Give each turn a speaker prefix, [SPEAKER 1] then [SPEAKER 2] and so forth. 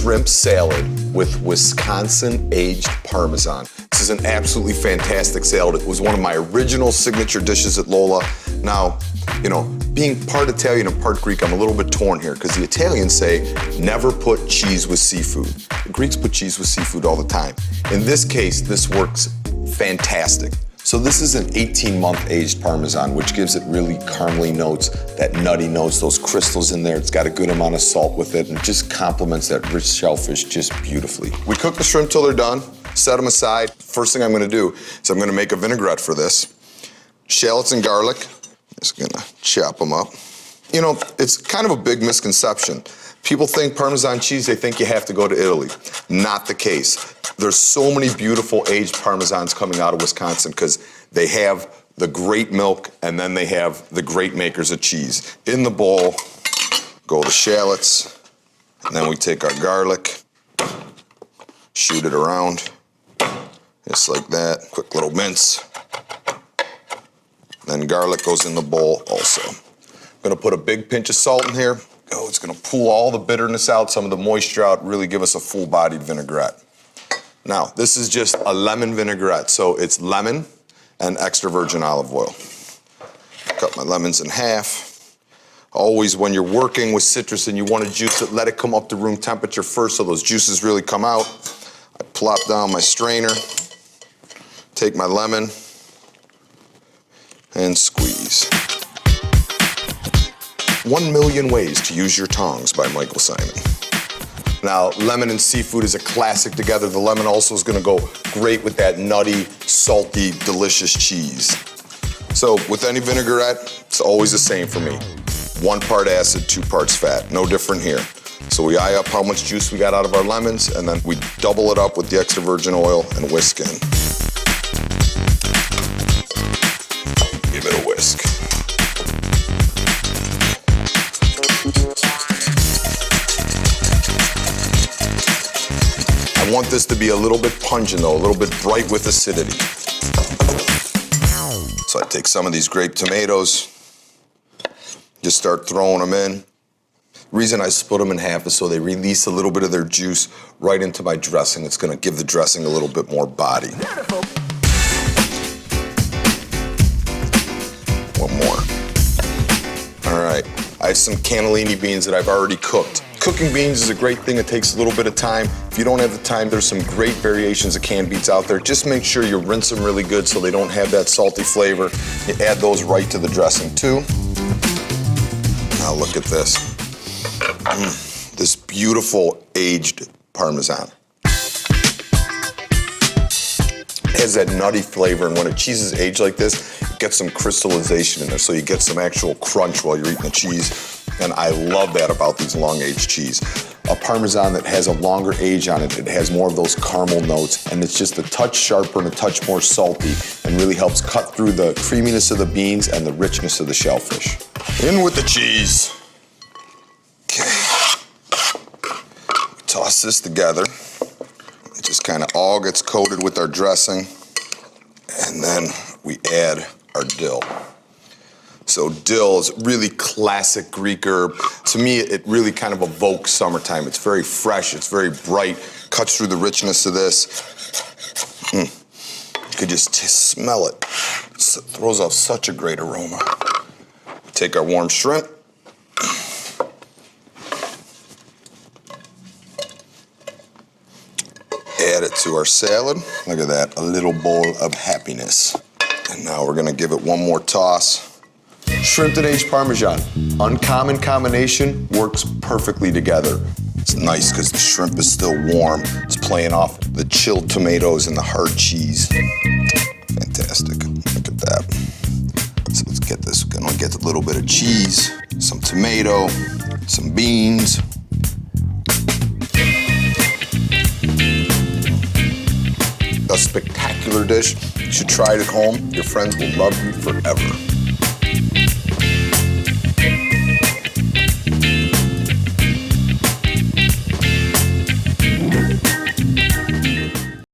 [SPEAKER 1] shrimp salad with Wisconsin aged Parmesan. This is an absolutely fantastic salad. It was one of my original signature dishes at Lola. Now, you know, being part Italian and part Greek, I'm a little bit torn here because the Italians say never put cheese with seafood. The Greeks put cheese with seafood all the time. In this case, this works fantastic. So this is an 18-month aged Parmesan, which gives it really caramely notes, that nutty notes, those crystals in there. It's got a good amount of salt with it and just complements that rich shellfish just beautifully. We cook the shrimp till they're done, set them aside. First thing I'm gonna do is I'm gonna make a vinaigrette for this. Shallots and garlic, just gonna chop them up. You know, it's kind of a big misconception. People think Parmesan cheese, they think you have to go to Italy. Not the case. There's so many beautiful aged Parmesans coming out of Wisconsin because they have the great milk and then they have the great makers of cheese. In the bowl go the shallots, and then we take our garlic, shoot it around, just like that. Quick little mince. Then garlic goes in the bowl also. I'm gonna put a big pinch of salt in here. Oh, it's gonna pull all the bitterness out, some of the moisture out, really give us a full-bodied vinaigrette. Now, this is just a lemon vinaigrette, so it's lemon and extra virgin olive oil. Cut my lemons in half. Always when you're working with citrus and you want to juice it, let it come up to room temperature first so those juices really come out. I plop down my strainer, take my lemon, and squeeze. 1 Million Ways to Use Your Tongs by Michael Symon. Now, lemon and seafood is a classic together. The lemon also is gonna go great with that nutty, salty, delicious cheese. So with any vinaigrette, it's always the same for me. 1 part acid, 2 parts fat, no different here. So we eye up how much juice we got out of our lemons, and then we double it up with the extra virgin oil and whisk in. Give it a whisk. I want this to be a little bit pungent though, a little bit bright with acidity. So I take some of these grape tomatoes, just start throwing them in. The reason I split them in half is so they release a little bit of their juice right into my dressing. It's gonna give the dressing a little bit more body. One more. All right, I have some cannellini beans that I've already cooked. Cooking beans is a great thing. It takes a little bit of time. If you don't have the time, there's some great variations of canned beans out there. Just make sure you rinse them really good so they don't have that salty flavor. You add those right to the dressing too. Now look at this. This beautiful aged Parmesan. It has that nutty flavor, and when a cheese is aged like this, it gets some crystallization in there, so you get some actual crunch while you're eating the cheese. And I love that about these long-aged cheese. A Parmesan that has a longer age on it, it has more of those caramel notes, and it's just a touch sharper and a touch more salty, and really helps cut through the creaminess of the beans and the richness of the shellfish. In with the cheese. Okay. Toss this together. It just kind of all gets coated with our dressing, and then we add our dill. So dill is really classic Greek herb. To me, it really kind of evokes summertime. It's very fresh, it's very bright, cuts through the richness of this. You could just smell it. It throws off such a great aroma. Take our warm shrimp. Add it to our salad. Look at that, a little bowl of happiness. And now we're gonna give it one more toss. Shrimp and aged Parmesan, uncommon combination, works perfectly together. It's nice because the shrimp is still warm. It's playing off the chilled tomatoes and the hard cheese. Fantastic, look at that. So let's get this, we're gonna get a little bit of cheese, some tomato, some beans. A spectacular dish. You should try it at home. Your friends will love you forever.